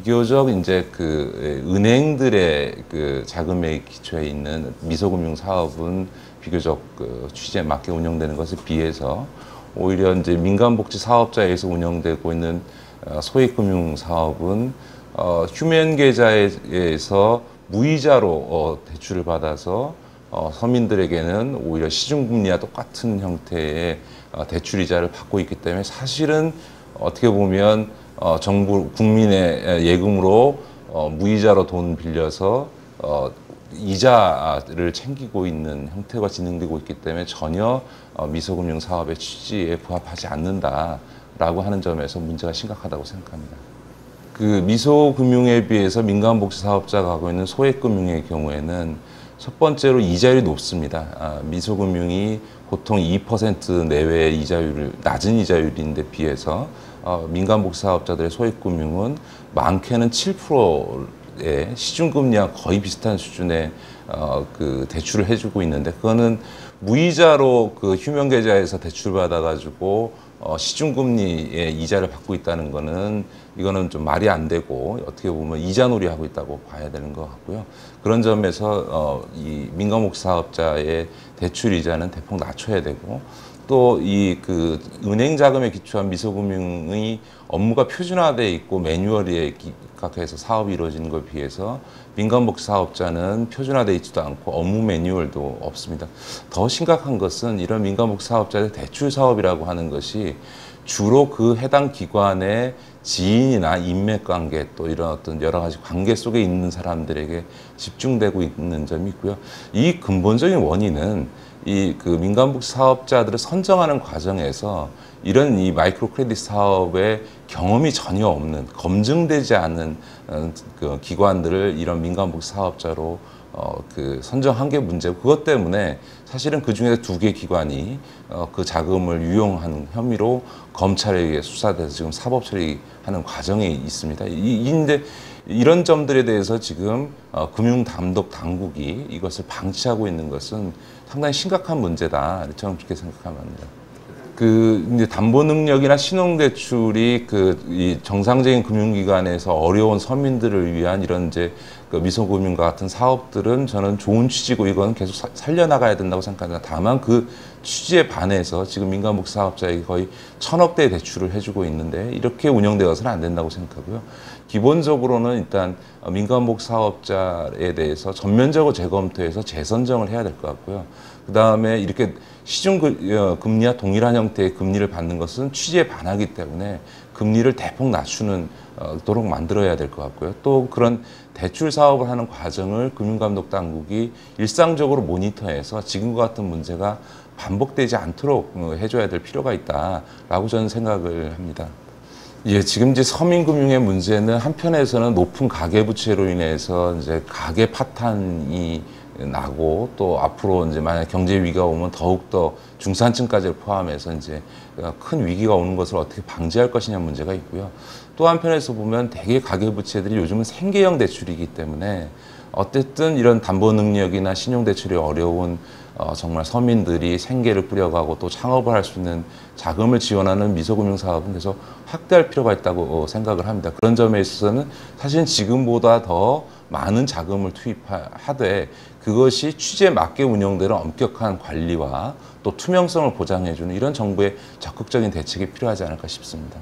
비교적 이제 그 은행들의 그 자금에 기초해 있는 미소금융 사업은 비교적 그 취지에 맞게 운영되는 것에 비해서 오히려 이제 민간복지 사업자에서 운영되고 있는 소액금융 사업은 휴면 계좌에서 무이자로 대출을 받아서 서민들에게는 오히려 시중금리와 똑같은 형태의 대출 이자를 받고 있기 때문에 사실은 어떻게 보면 정부 국민의 예금으로 무이자로 돈 빌려서 이자를 챙기고 있는 형태가 진행되고 있기 때문에 전혀 미소금융 사업의 취지에 부합하지 않는다라고 하는 점에서 문제가 심각하다고 생각합니다. 그 미소금융에 비해서 민간복지 사업자가 하고 있는 소액금융의 경우에는 첫 번째로 이자율이 높습니다. 미소금융이 보통 2% 내외의 이자율을 낮은 이자율인데 비해서 민간복지 사업자들의 소액금융은 많게는 7%의 시중금리와 거의 비슷한 수준의 그 대출을 해주고 있는데 그거는 무이자로 그 휴면계좌에서 대출 받아가지고 시중금리의 이자를 받고 있다는 거는 이거는 좀 말이 안 되고 어떻게 보면 이자놀이 하고 있다고 봐야 되는 것 같고요. 그런 점에서 이 민간복지 사업자의 대출 이자는 대폭 낮춰야 되고 또 이 그 은행 자금에 기초한 미소금융의 업무가 표준화되어 있고 매뉴얼에 각해서 사업이 이루어지는 것에 비해서 민간복지 사업자는 표준화되어 있지도 않고 업무 매뉴얼도 없습니다. 더 심각한 것은 이런 민간복지 사업자의 대출 사업이라고 하는 것이 주로 그 해당 기관의 지인이나 인맥관계 또 이런 어떤 여러 가지 관계 속에 있는 사람들에게 집중되고 있는 점이 있고요. 이 근본적인 원인은 이 그 민간복지 사업자들을 선정하는 과정에서 이런 이 마이크로 크레딧 사업에 경험이 전혀 없는 검증되지 않은 그 기관들을 이런 민간복지 사업자로 그 선정한 게 문제고 그것 때문에 사실은 그 중에 2개 기관이 그 자금을 유용한 혐의로 검찰에 의해 수사돼서 지금 사법 처리하는 과정에 있습니다. 이제 이런 점들에 대해서 지금 금융감독 당국이 이것을 방치하고 있는 것은 상당히 심각한 문제다. 저는 그렇게 생각합니다. 그 이제 담보 능력이나 신용대출이 이 정상적인 금융기관에서 어려운 서민들을 위한 이런 이제 그 미소금융과 같은 사업들은 저는 좋은 취지고 이건 계속 살려나가야 된다고 생각합니다. 다만 그 취지에 반해서 지금 민간복지 사업자에게 거의 1,000억대 대출을 해주고 있는데 이렇게 운영되어서는 안 된다고 생각하고요. 기본적으로는 일단 민간복지 사업자에 대해서 전면적으로 재검토해서 재선정을 해야 될 것 같고요. 그 다음에 이렇게 시중금리와 동일한 형태의 금리를 받는 것은 취지에 반하기 때문에 금리를 대폭 낮추는 도록 만들어야 될 것 같고요. 또 그런 대출 사업을 하는 과정을 금융감독 당국이 일상적으로 모니터해서 지금과 같은 문제가 반복되지 않도록 해줘야 될 필요가 있다라고 저는 생각을 합니다. 예, 지금 이제 서민금융의 문제는 한편에서는 높은 가계부채로 인해서 이제 가계 파탄이 나고 또 앞으로 이제 만약 경제 위기가 오면 더욱더 중산층까지를 포함해서 이제 큰 위기가 오는 것을 어떻게 방지할 것이냐 문제가 있고요. 또 한편에서 보면 대개 가계부채들이 요즘은 생계형 대출이기 때문에 어쨌든 이런 담보 능력이나 신용 대출이 어려운 정말 서민들이 생계를 꾸려가고 또 창업을 할 수 있는 자금을 지원하는 미소금융 사업은 계속 확대할 필요가 있다고 생각을 합니다. 그런 점에 있어서는 사실 지금보다 더 많은 자금을 투입하되 그것이 취지에 맞게 운영되는 엄격한 관리와 또 투명성을 보장해주는 이런 정부의 적극적인 대책이 필요하지 않을까 싶습니다.